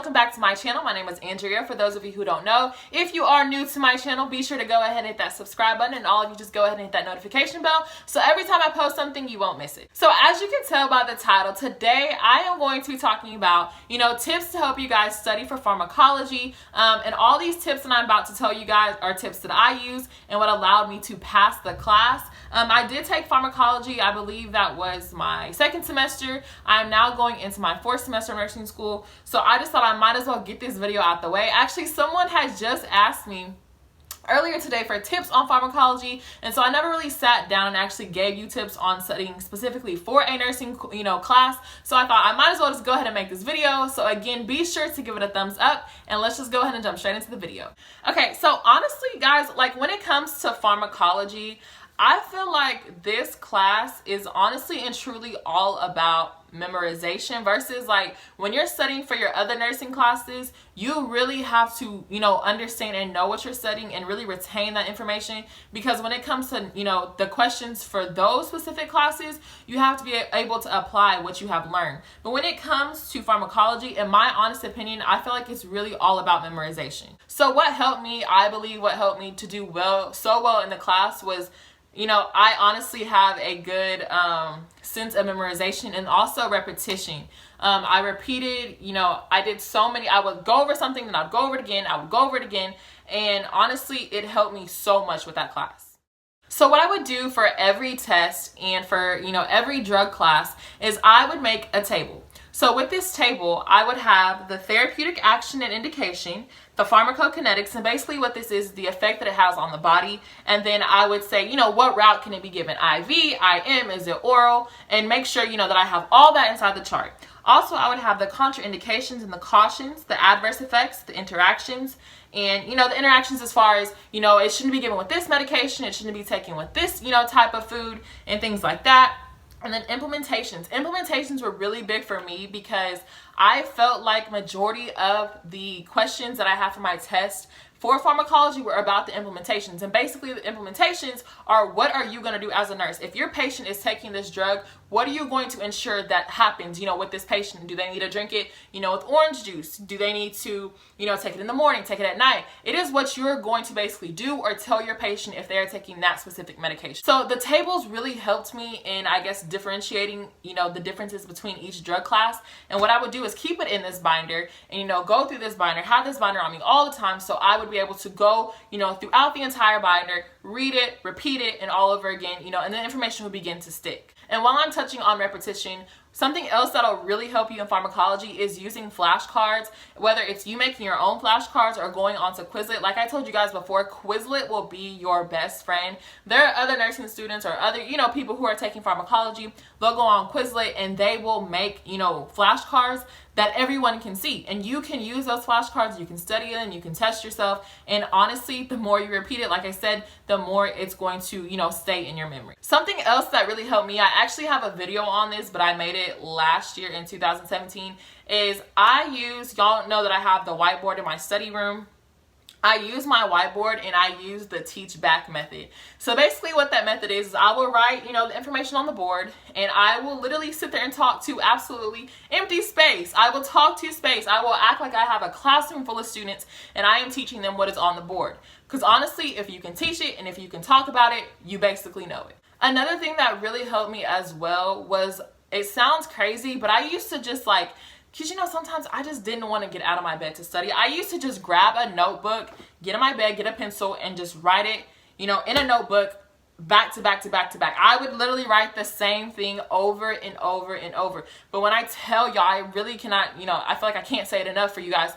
welcome back to my channel. My name is Andrea. For those of you who don't know, if you are new to my channel, be sure to go ahead and hit that subscribe button, and all of you just go ahead and hit that notification bell so every time I post something you won't miss it. So as you can tell by the title, today I am going to be talking about, tips to help you guys study for pharmacology, and all these tips that I'm about to tell you guys are tips that I use and what allowed me to pass the class. I did take pharmacology. I believe that was my second semester. I'm now going into my fourth semester of nursing school, so I just thought I might as well get this video out the way. Actually, someone has just asked me earlier today for tips on pharmacology, and so I never really sat down and actually gave you tips on studying specifically for a nursing class, so I thought I might as well just go ahead and make this video. So again, be sure to give it a thumbs up, and let's just go ahead and jump straight into the video. Okay, so honestly guys, like when it comes to pharmacology, I feel like this class is honestly and truly all about memorization versus like when you're studying for your other nursing classes, you really have to, understand and know what you're studying and really retain that information, because when it comes to, the questions for those specific classes, you have to be able to apply what you have learned. But when it comes to pharmacology, in my honest opinion, I feel like it's really all about memorization. So what helped me, I believe what helped me to do so well in the class was, I honestly have a good sense of memorization and also repetition. I repeated, I did so many, I would go over something, then I'd go over it again, I would go over it again, and honestly, it helped me so much with that class. So what I would do for every test and for, every drug class is I would make a table. So with this table, I would have the therapeutic action and indication, the pharmacokinetics, and basically what this is the effect that it has on the body. And then I would say, what route can it be given? IV, IM, is it oral? And make sure, that I have all that inside the chart. Also, I would have the contraindications and the cautions, the adverse effects, the interactions, and, the interactions as far as, it shouldn't be given with this medication, it shouldn't be taken with this, type of food and things like that. And then implementations. Implementations were really big for me because I felt like majority of the questions that I have for my test for pharmacology were about the implementations. And basically the implementations are, what are you going to do as a nurse? If your patient is taking this drug, what are you going to ensure that happens, with this patient? Do they need to drink it, with orange juice? Do they need to, take it in the morning, take it at night? It is what you're going to basically do or tell your patient if they're taking that specific medication. So the tables really helped me in, I guess, differentiating, the differences between each drug class. And what I would do is keep it in this binder and, go through this binder, have this binder on me all the time, so I would be able to go, throughout the entire binder, read it, repeat it, and all over again, and the information will begin to stick. And while I'm touching on repetition, something else that'll really help you in pharmacology is using flashcards, whether it's you making your own flashcards or going onto Quizlet. Like I told you guys before, Quizlet will be your best friend. There are other nursing students or other, people who are taking pharmacology. They'll go on Quizlet and they will make, flashcards that everyone can see. And you can use those flashcards, you can study them, you can test yourself. And honestly, the more you repeat it, like I said, the more it's going to, stay in your memory. Something else that really helped me, I actually have a video on this, but I made it last year in 2017, is y'all know that I have the whiteboard in my study room. I use my whiteboard and I use the teach back method. So basically what that method is I will write, the information on the board, and I will literally sit there and talk to absolutely empty space. I will talk to space. I will act like I have a classroom full of students and I am teaching them what is on the board. Because honestly, if you can teach it and if you can talk about it, you basically know it. Another thing that really helped me as well was, it sounds crazy, but I used to just because sometimes I just didn't want to get out of my bed to study. I used to just grab a notebook, get in my bed, get a pencil, and just write it, in a notebook, back to back to back to back. I would literally write the same thing over and over and over. But when I tell y'all, I really cannot, I feel like I can't say it enough for you guys.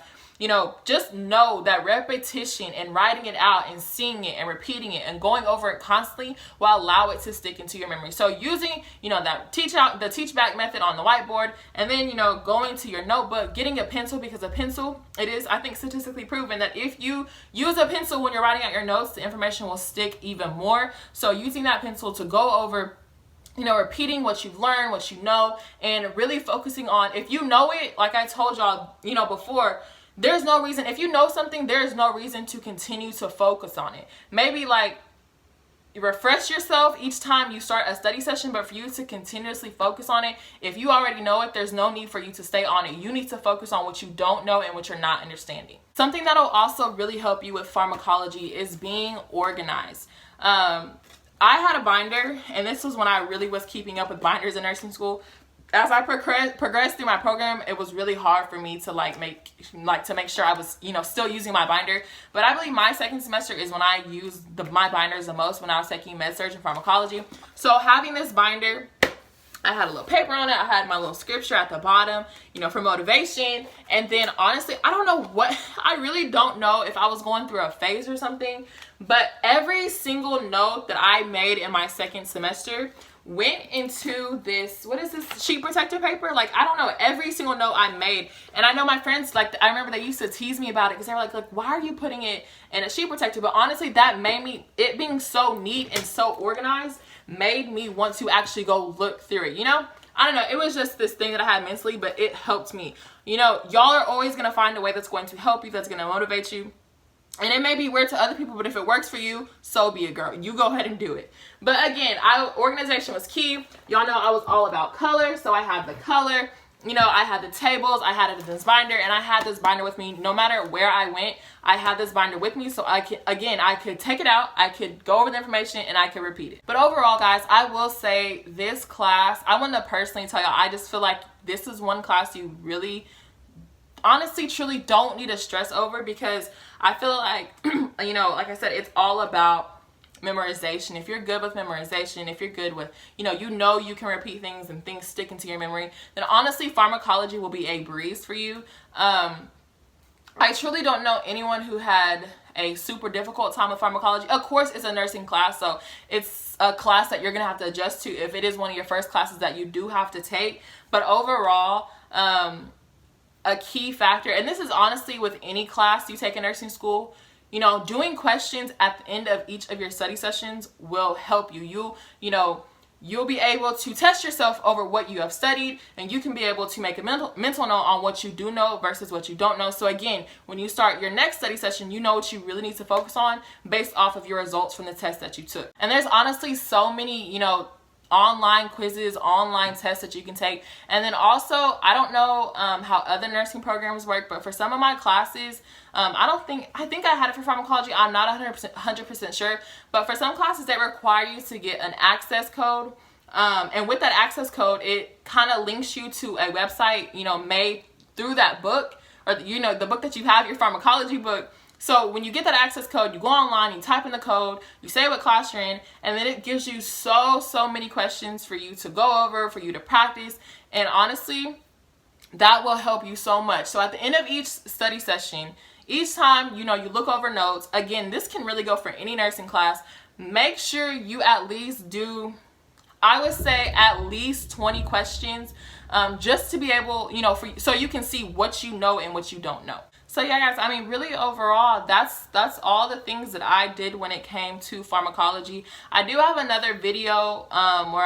Just know that repetition and writing it out and seeing it and repeating it and going over it constantly will allow it to stick into your memory. So using, that the teach back method on the whiteboard, and then, going to your notebook, getting a pencil, because a pencil, it is, I think, statistically proven that if you use a pencil when you're writing out your notes, the information will stick even more. So using that pencil to go over, repeating what you've learned, what you know, and really focusing on, if you know it, like I told y'all, before, there's no reason, if you know something, there's no reason to continue to focus on it. Maybe refresh yourself each time you start a study session, but for you to continuously focus on it. If you already know it, there's no need for you to stay on it. You need to focus on what you don't know and what you're not understanding. Something that'll also really help you with pharmacology is being organized. I had a binder, and this was when I really was keeping up with binders in nursing school. As I progressed through my program, it was really hard for me to make sure I was, still using my binder. But I believe my second semester is when I used my binders the most, when I was taking med surg and pharmacology. So having this binder, I had a little paper on it. I had my little scripture at the bottom, for motivation. And then honestly, I really don't know if I was going through a phase or something, but every single note that I made in my second semester went into this, what is this, sheet protector paper? I don't know, every single note I made. And I know my friends, I remember they used to tease me about it because they were like, why are you putting it in a sheet protector? But honestly, that made me, it being so neat and so organized, made me want to actually go look through it, I don't know, it was just this thing that I had mentally, but it helped me. Y'all are always going to find a way that's going to help you, that's going to motivate you. And it may be weird to other people, but if it works for you, so be it, girl. You go ahead and do it. But again, organization was key. Y'all know I was all about color, so I had the color. I had the tables, I had it in this binder, and I had this binder with me. No matter where I went, I had this binder with me, so I could take it out, I could go over the information, and I could repeat it. But overall, guys, I will say this class, I want to personally tell y'all, I just feel like this is one class you really, honestly, truly don't need to stress over, because I feel like, like I said, it's all about memorization. If you're good with memorization, if you're good with, you can repeat things and things stick into your memory, then honestly, pharmacology will be a breeze for you. I truly don't know anyone who had a super difficult time with pharmacology. Of course, it's a nursing class, so it's a class that you're going to have to adjust to if it is one of your first classes that you do have to take. But overall, a key factor, and this is honestly with any class you take in nursing school, doing questions at the end of each of your study sessions will help you. You'll be able to test yourself over what you have studied, and you can be able to make a mental note on what you do know versus what you don't know. So again, when you start your next study session, you know what you really need to focus on based off of your results from the test that you took. And there's honestly so many, online quizzes, online tests that you can take. And then also, I don't know how other nursing programs work, but for some of my classes, I think I had it for pharmacology, I'm not 100% sure, but for some classes they require you to get an access code, and with that access code, it kind of links you to a website, made through that book, or the book that you have, your pharmacology book. So when you get that access code, you go online, you type in the code, you say what class you're in, and then it gives you so many questions for you to go over, for you to practice. And honestly, that will help you so much. So at the end of each study session, each time, you look over notes, again, this can really go for any nursing class, make sure you at least do, I would say, at least 20 questions, just to be able, so you can see what you know and what you don't know. So yeah, guys, really overall, that's all the things that I did when it came to pharmacology. I do have another video where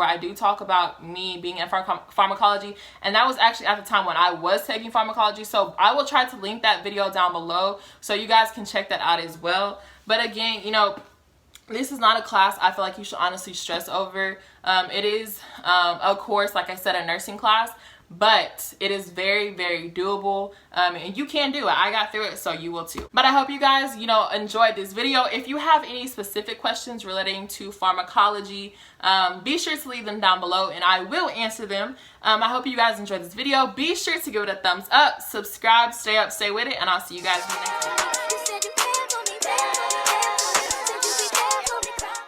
I do talk about me being in pharmacology, and that was actually at the time when I was taking pharmacology. So I will try to link that video down below so you guys can check that out as well. But again, this is not a class I feel like you should honestly stress over. It is, of course, like I said, a nursing class, but it is very doable, and you can do it. I got through it, so you will too. But I hope you guys enjoyed this video. If you have any specific questions relating to pharmacology, be sure to leave them down below and I will answer them. I hope you guys enjoyed this video. Be sure to give it a thumbs up, subscribe, stay up, stay with it, and I'll see you guys in the next video.